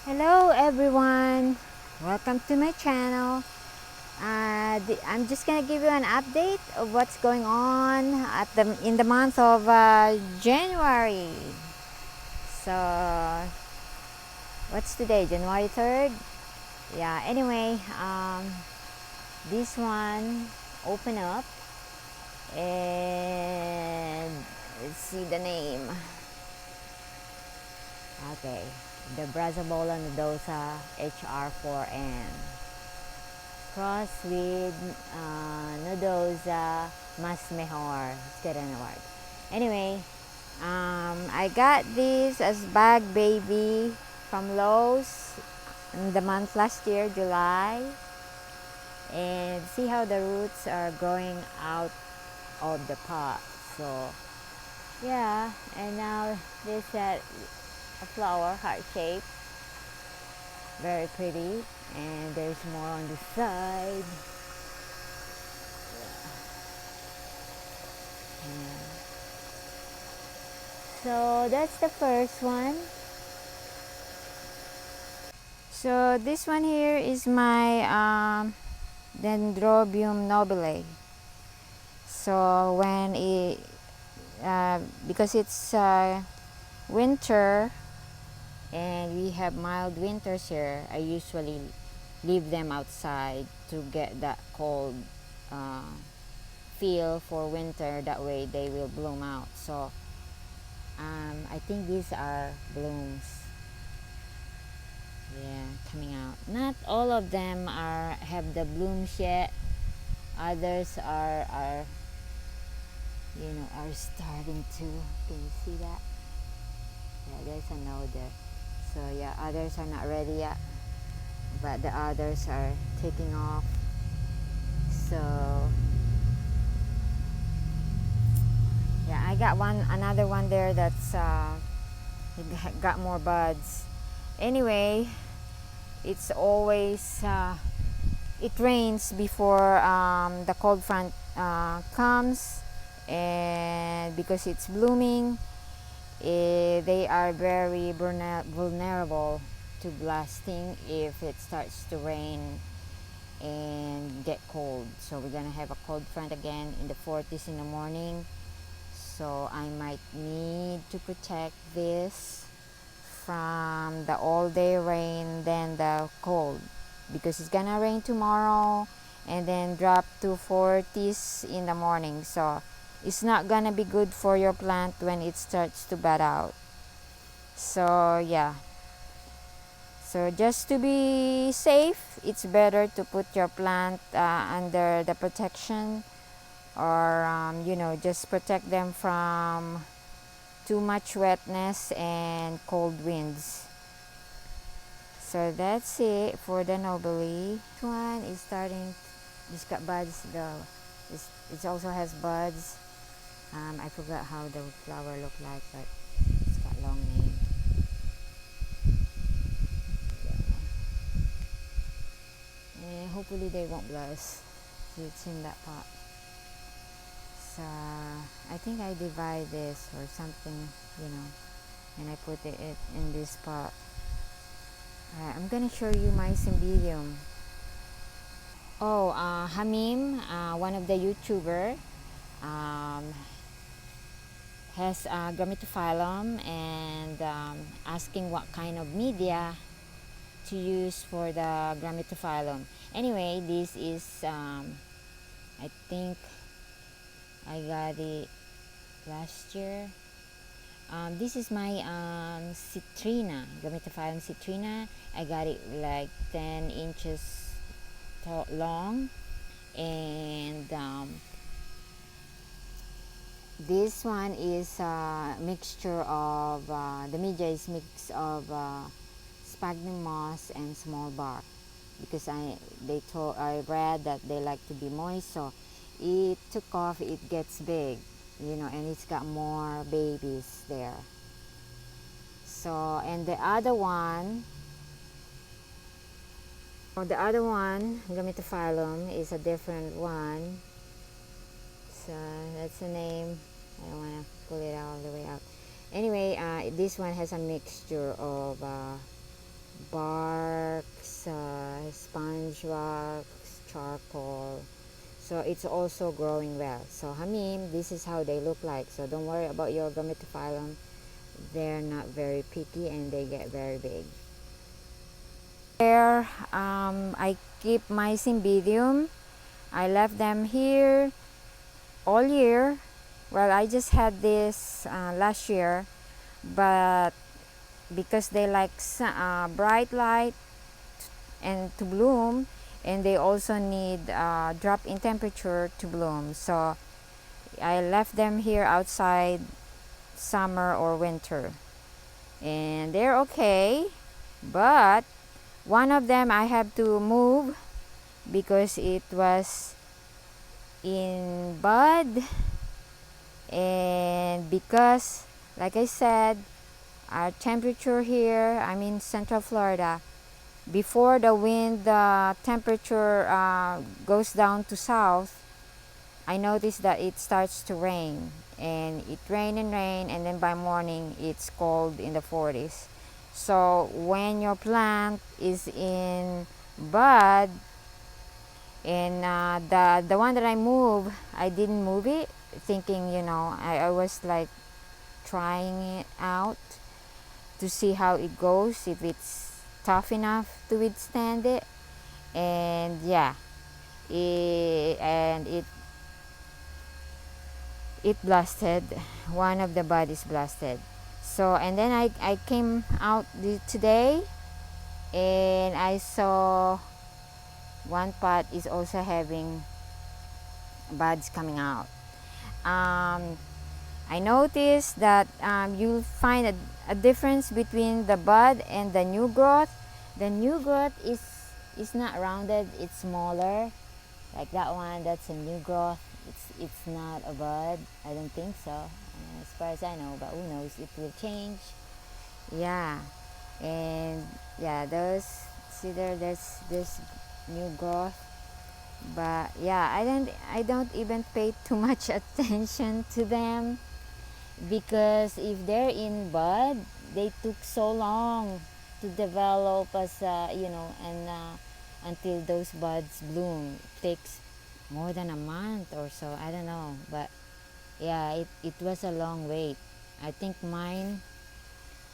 Hello everyone, welcome to my channel. I'm just gonna give you an update of what's going on in the month of January. So what's today? January 3rd. Yeah. Anyway, this one open up and let's see the name. Okay, the Brazobola nodosa HR4N cross with nodosa mas mejor. Let's get an award. Anyway, I got this as bag baby from Lowe's in the month last year, July, and see how the roots are growing out of the pot. So yeah, and now this a flower heart shape, very pretty, and there's more on the side. Yeah. So that's the first one. So this one here is my Dendrobium nobile. So when it because it's winter and we have mild winters here, I usually leave them outside to get that cold feel for winter. That way they will bloom out. So I think these are blooms, yeah, coming out. Not all of them have the blooms yet. Others are are starting to. Can you see that? Yeah, there's a node there. So yeah, others are not ready yet, but the others are taking off. So yeah, I got another one there that's got more buds. Anyway, it's always it rains before the cold front comes, and because it's blooming, they are very vulnerable to blasting if it starts to rain and get cold. So we're gonna have a cold front again in the 40s in the morning, so I might need to protect this from the all day rain than the cold, because it's gonna rain tomorrow and then drop to 40s in the morning. So it's not gonna be good for your plant when it starts to bud out. So yeah, so just to be safe, it's better to put your plant under the protection, or just protect them from too much wetness and cold winds. So that's it for the nobile. This one is starting. It's got buds. It also has buds. I forgot how the flower looked like, but it's got long name. Yeah. And hopefully they won't blast. It's in that pot. So I think I divide this or something, and I put it in this pot. I'm gonna show you my cymbidium. Oh, Hamim, one of the YouTuber, has a gramitophyllum, and asking what kind of media to use for the gramitophyllum. Anyway, this is I think I got it last year. This is my citrina, gramitophyllum citrina. I got it like 10 inches long, and this one is a mixture of the media is mix of sphagnum moss and small bark, because I read that they like to be moist. So it took off, it gets big, and it's got more babies there. So, and the other one, gramitophyllum, is a different one. So that's the name. I don't want to pull it all the way out. Anyway, this one has a mixture of bark tall. So it's also growing well. So Hamim, this is how they look like. So don't worry about your Gametophyllum. They're not very picky and they get very big. There, I keep my Cymbidium. I left them here all year. Well, I just had this last year, but because they like bright light and to bloom, and they also need drop in temperature to bloom, so I left them here outside summer or winter, and they're okay. But one of them I have to move because it was in bud, and because, like I said, our temperature here, I'm in Central Florida, before the wind, the temperature goes down to south, I noticed that it starts to rain, and it rain, and then by morning it's cold in the 40s. So when your plant is in bud, and the one that I moved, I didn't move it thinking, I was like trying it out to see how it goes, if it's tough enough to withstand it. And yeah, it blasted. One of the bodies blasted. So, and then I came out today, and I saw one pot is also having buds coming out. I noticed that you find a difference between the bud and the new growth. The new growth is not rounded, it's smaller. Like that one, that's a new growth. It's not a bud. I don't think so, as far as I know. But who knows? It will change. Yeah, and yeah, those. See there's this new growth. But yeah, I don't even pay too much attention to them, because if they're in bud, they took so long to develop as and until those buds bloom. It takes more than a month or so, I don't know. But yeah, it was a long wait. I think mine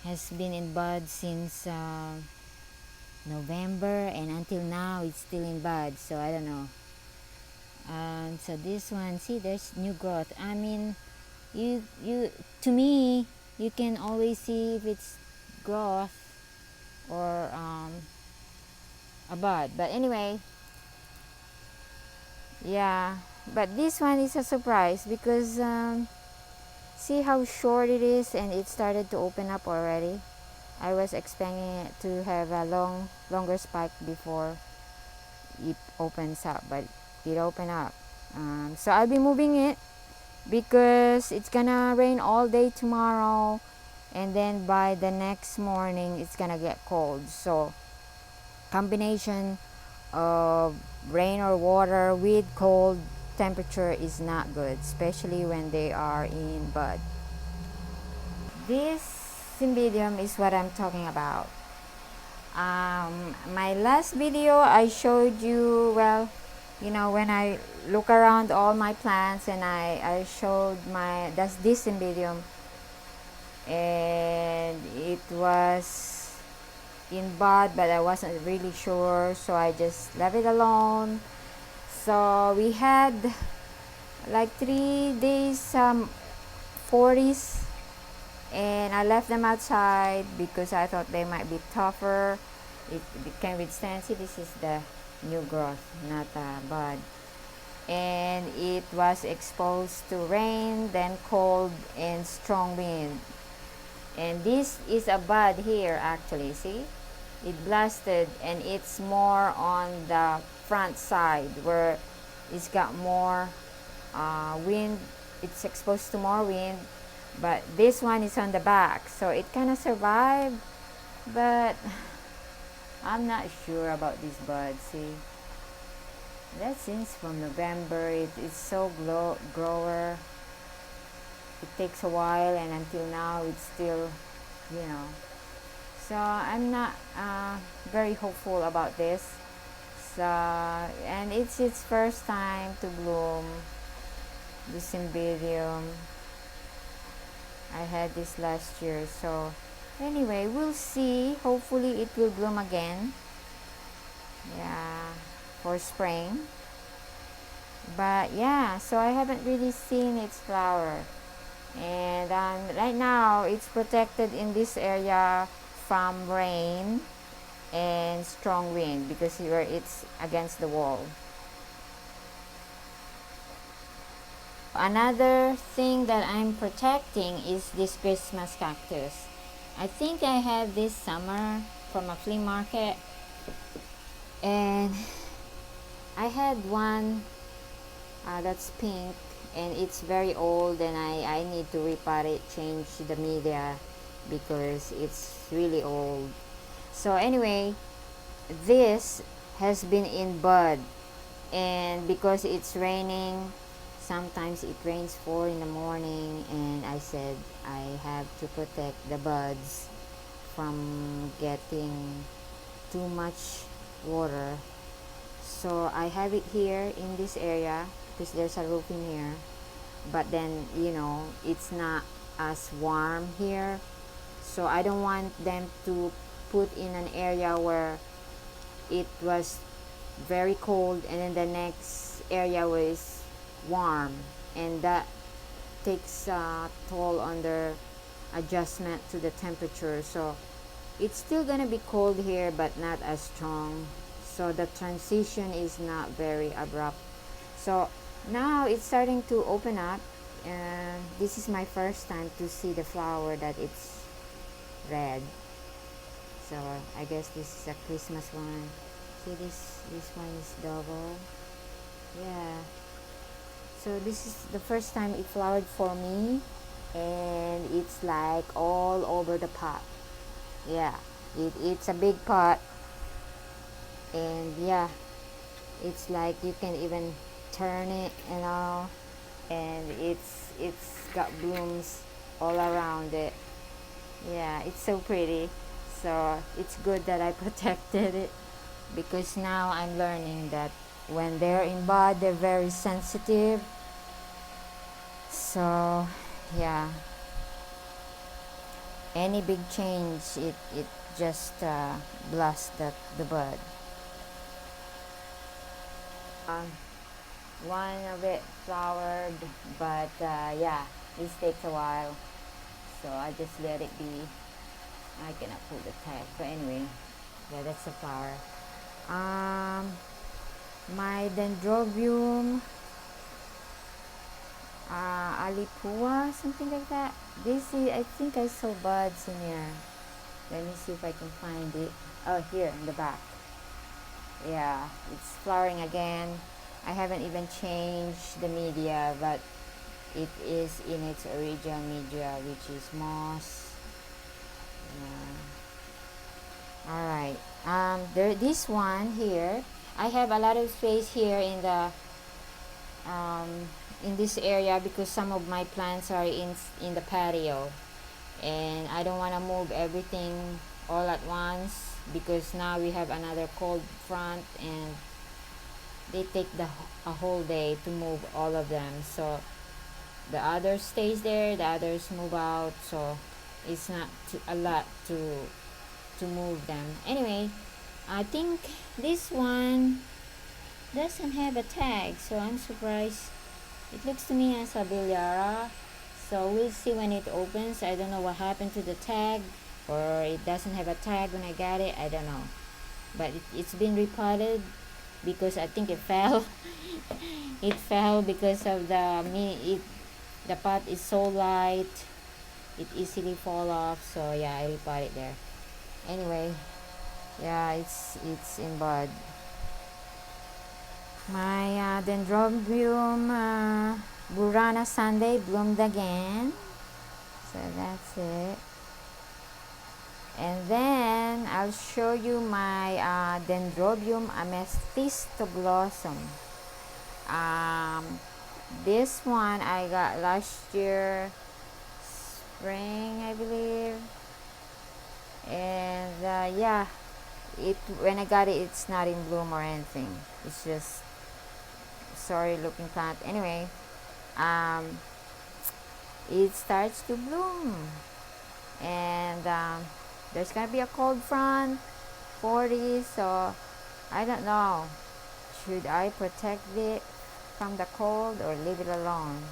has been in bud since November, and until now it's still in bud, so I don't know. So this one, see, there's new growth. I mean, you to me, you can always see if it's growth or a bud. But anyway, yeah, but this one is a surprise because see how short it is, and it started to open up already. I was expecting it to have a longer spike before it opens up, but it opened up. So I'll be moving it because it's gonna rain all day tomorrow, and then by the next morning it's gonna get cold. So combination of rain or water with cold temperature is not good, especially when they are in bud. This Cymbidium is what I'm talking about. My last video I showed you, well, when I look around all my plants, and I showed that's this Cymbidium, and it was in bud, but I wasn't really sure, so I just left it alone. So we had like 3 days 40s, and I left them outside because I thought they might be tougher. It can withstand. See, this is the new growth, not a bud, and it was exposed to rain, then cold and strong wind. And this is a bud here, actually. See, it blasted, and it's more on the front side where it's got more wind. It's exposed to more wind, but this one is on the back, so it kind of survived. But I'm not sure about this bud. See, that since from November, it's so grower. It takes a while, and until now it's still, so I'm not very hopeful about this. And it's its first time to bloom. The cymbidium, I had this last year, so anyway, we'll see. Hopefully it will bloom again, yeah, for spring. But yeah, so I haven't really seen its flower, and right now it's protected in this area from rain and strong wind because here it's against the wall. Another thing that I'm protecting is this Christmas cactus. I think I had this summer from a flea market, and I had one that's pink, and it's very old, and I need to repot it, change the media because it's really old. So anyway, this has been in bud, and because it's raining, sometimes it rains 4 in the morning, and I said I have to protect the buds from getting too much water. So I have it here in this area because there's a roof in here, but then it's not as warm here, so I don't want them to put in an area where it was very cold and then the next area was warm, and that takes a toll on their adjustment to the temperature. So it's still gonna be cold here but not as strong, so the transition is not very abrupt. So now it's starting to open up, and this is my first time to see the flower that it's red. So I guess this is a Christmas one. See, this one is double. Yeah, so this is the first time it flowered for me, and it's like all over the pot. Yeah, it's a big pot, and yeah, it's like you can even turn it and all, and it's got blooms all around it. Yeah, it's so pretty. So it's good that I protected it, because now I'm learning that when they're in bud, they're very sensitive. So yeah, any big change, it just blasts the bud. One of it flowered, but yeah, this takes a while, so I just let it be. I cannot pull the tag, but anyway, yeah, that's the flower. My dendrobium alipua, something like that. This is, I think I saw buds in here. Let me see if I can find it. Oh, here in the back. Yeah, it's flowering again. I haven't even changed the media, but it is in its original media, which is moss. All right. This one here, I have a lot of space here in this area because some of my plants are in the patio, and I don't want to move everything all at once because now we have another cold front, and they take a whole day to move all of them. So the others stays there, the others move out, so it's not a lot to move them. Anyway, I think this one doesn't have a tag, so I'm surprised. It looks to me as a Billiara, so we'll see when it opens. I don't know what happened to the tag, or it doesn't have a tag when I got it, I don't know. But it's been repotted because I think it fell. It fell because of the pot is so light, it easily fall off. So yeah, I repot it there. Anyway, yeah, it's in bud. My dendrobium burana Sunday bloomed again, so that's it. And then I'll show you my dendrobium amethystoglossum. This one I got last year spring, I believe, and yeah, when I got it, it's not in bloom or anything. It's just sorry looking plant. Anyway, um, it starts to bloom, and there's gonna be a cold front 40, so I don't know, should I protect it from the cold or leave it alone.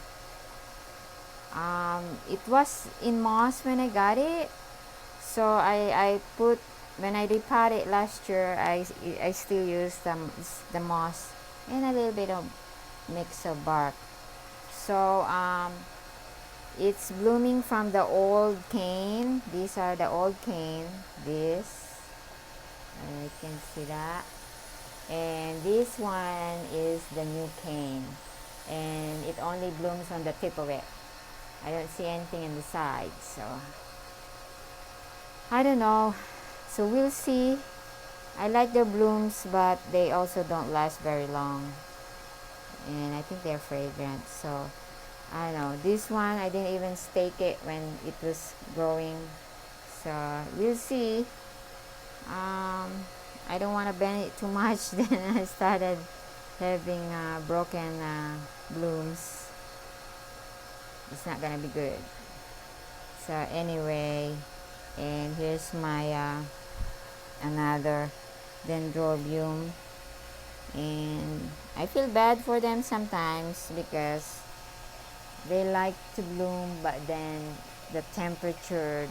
It was in moss when I got it, so I put, when I repotted it last year, I still use the moss and a little bit of mix of bark. So it's blooming from the old cane. These are the old cane. This, you can see that. And this one is the new cane. And it only blooms on the tip of it. I don't see anything in the sides. So I don't know. So we'll see. I like their blooms, but they also don't last very long. And I think they're fragrant. So I don't know. This one, I didn't even stake it when it was growing. So we'll see. I don't want to bend it too much. Then I started having broken blooms. It's not gonna be good. So anyway, and here's my another dendrobium, and I feel bad for them sometimes because they like to bloom, but then the temperature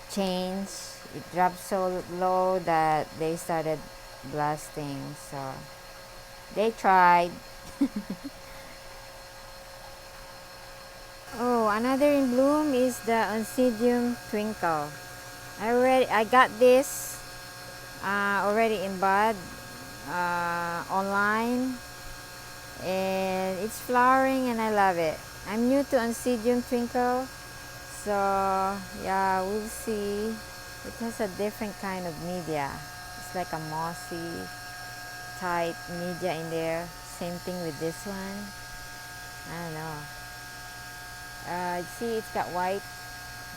change, it dropped so low that they started blasting. So they tried. Oh, another in bloom is the Oncidium Twinkle. I got this already in bud online, and it's flowering and I love it. I'm new to Oncidium Twinkle, so yeah, we'll see. It has a different kind of media. It's like a mossy type media in there. Same thing with this one. I don't know. See, it's got white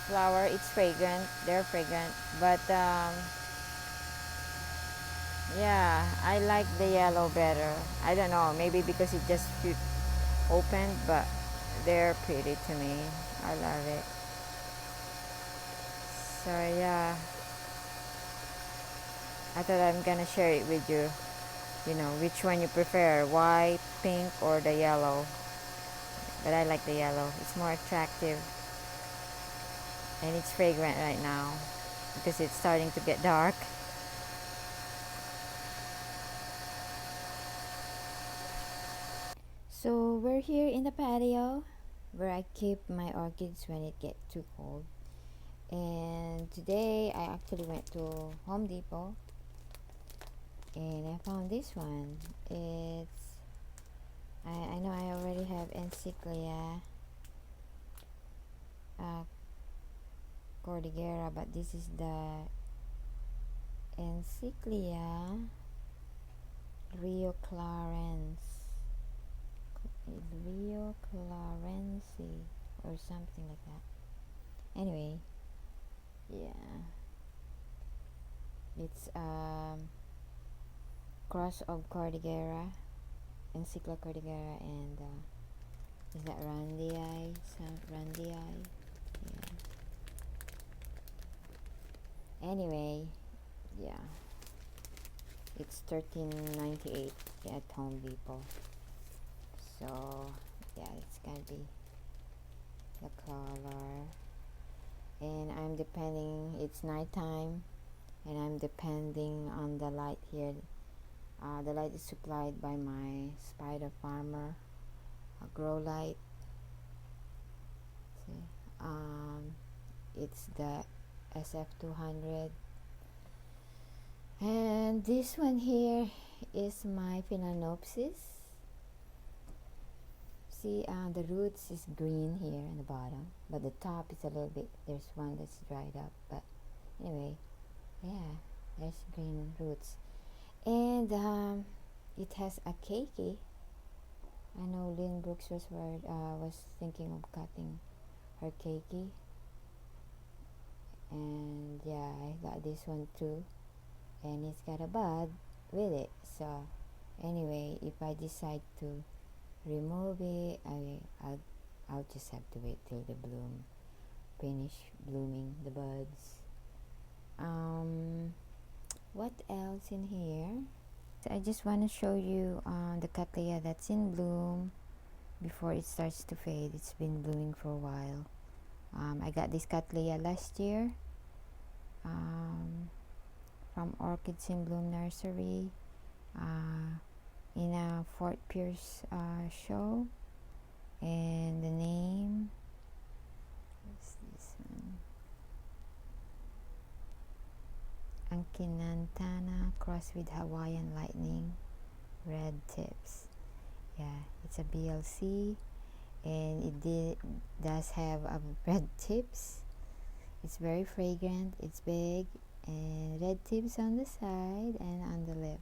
flower. It's fragrant. They're fragrant, but yeah, I like the yellow better. I don't know, maybe because it just opened, but they're pretty to me. I love it. So yeah, I thought I'm gonna share it with you. You know, which one you prefer, white, pink, or the yellow. But I like the yellow. It's more attractive. And it's fragrant right now because it's starting to get dark. So we're here in the patio where I keep my orchids when it gets too cold. And today I actually went to Home Depot and I found this one. I know I already have Encyclia Cordillera, but this is the Encyclia Rio Clarence, Rio Clarency, or something like that. Anyway, yeah, it's cross of Cordillera, Encyclia Cordillera, and is that Randii? Randii? Yeah. Anyway, yeah, it's $13.98 at Home Depot. So yeah, it's gonna be the color, and I'm depending, it's nighttime and I'm depending on the light here. The light is supplied by my Spider Farmer grow light. See, it's the SF200, and this one here is my Phalaenopsis. See, the roots is green here in the bottom, but the top is a little bit, there's one that's dried up, but anyway, yeah, there's green roots. And it has a keiki. I know Lynn Brooks was thinking of cutting her keiki, and yeah, I got this one too. and it's got a bud with it. So anyway, if I decide to remove it, I'll just have to wait till the bloom finish blooming the buds. What else in here? So I just want to show you the cattleya that's in bloom before it starts to fade. It's been blooming for a while. I got this cattleya last year from Orchids in Bloom Nursery in a Fort Pierce show, and the name is this one, Ankinantana crossed with Hawaiian Lightning red tips. Yeah, it's a BLC, and it does have red tips. It's very fragrant, it's big, and red tips on the side and on the lip,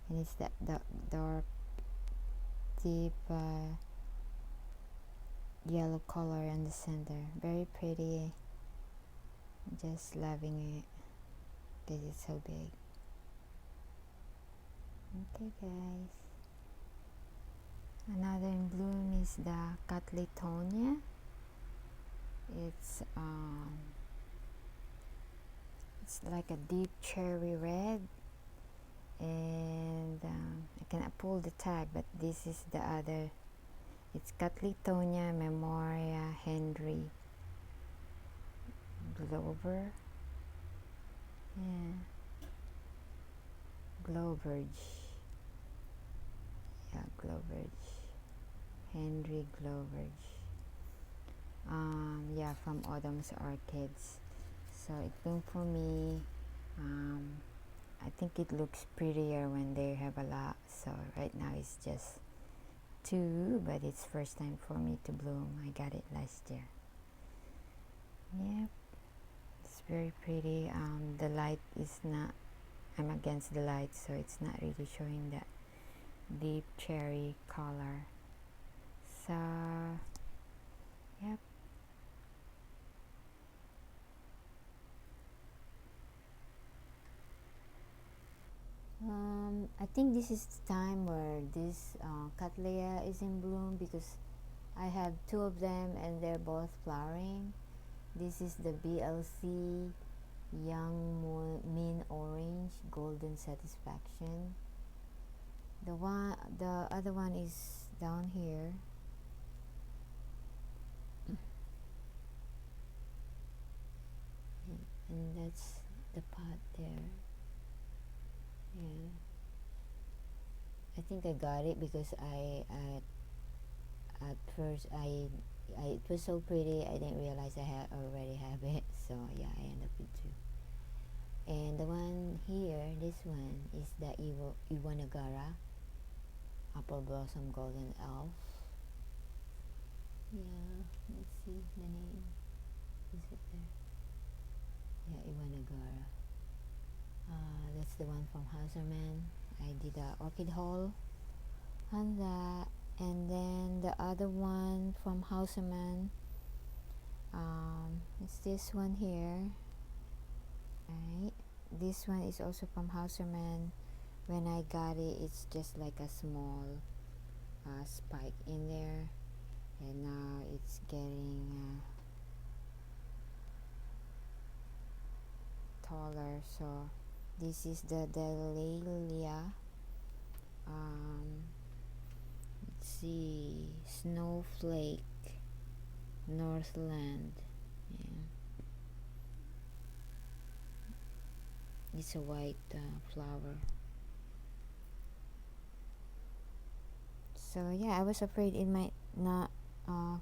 and it's that dark deep yellow color in the center. Very pretty. Just loving it because it's so big. Okay guys, another in bloom is the Catletonia. It's like a deep cherry red, and I cannot pull the tag, but this is the other. It's Catletonia Memoria Henry Glover. Yeah, Gloverge. Yeah, Gloverge. Henry Gloverge. Yeah, from Autumn's Orchids. So it bloomed for me. I think it looks prettier when they have a lot. So right now it's just 2, but it's first time for me to bloom. I got it last year. Yep, it's very pretty. The light is not, I'm against the light, so it's not really showing that deep cherry color. So yep. I think this is the time where this Cattleya is in bloom, because I have 2 of them and they're both flowering. This is the BLC Young Min Orange Golden Satisfaction. The other one is down here. And that's the pot there. Yeah, I think I got it because at first it was so pretty, I didn't realize I already have it. So yeah, I end up with 2. And the one here, this one is the Iwanagara Apple Blossom Golden Elf. Yeah, let's see the name. Is it there? Yeah, Iwanagara. That's the one from Hauserman. I did a orchid haul on that. And then the other one from Hauserman, it's this one here. Right, this one is also from Hauserman. When I got it, it's just like a small spike in there, and now it's getting taller. So this is the Dahlia. Let's see, Snowflake Northland. Yeah, it's a white flower. So yeah, I was afraid it might not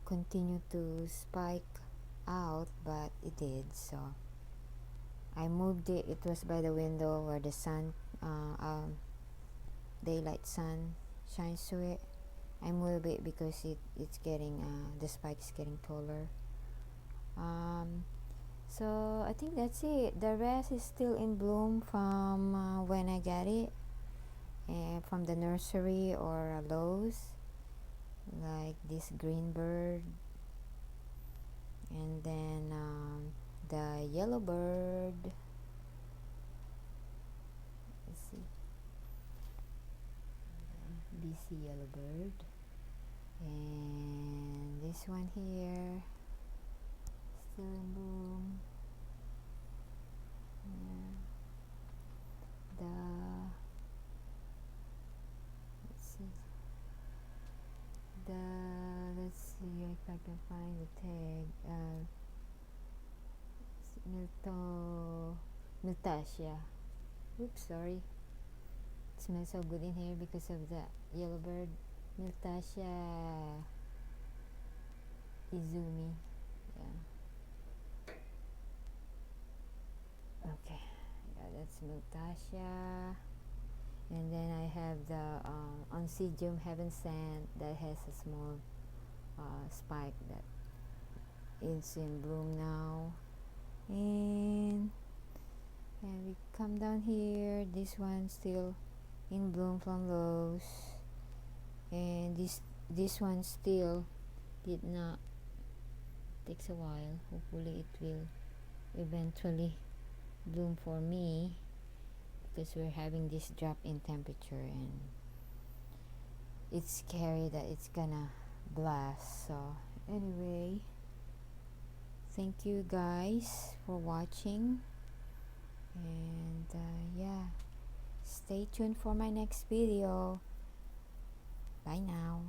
continue to spike out, but it did. So I moved it. It was by the window where the sun, daylight sun shines through it. I moved it because it's getting the spike is getting taller. So I think that's it. The rest is still in bloom from when I got it, from the nursery or Lowe's, like this green bird, and then the yellow bird, this yellow bird, and this one here still in bloom. Yeah. Let's see if I can find the tag. Miltasia. Oops, sorry. It smells so good in here because of the yellow bird. Miltasia Izumi. Yeah. Okay. Yeah, that's Miltasia. And then I have the Oncidium Heaven Sent that has a small spike that is in bloom now. And we come down here. This one still in bloom from Lowe's, and this one still did not. Takes a while. Hopefully it will eventually bloom for me, because we're having this drop in temperature and it's scary that it's gonna blast. So anyway, thank you guys for watching, and yeah, stay tuned for my next video. Bye now.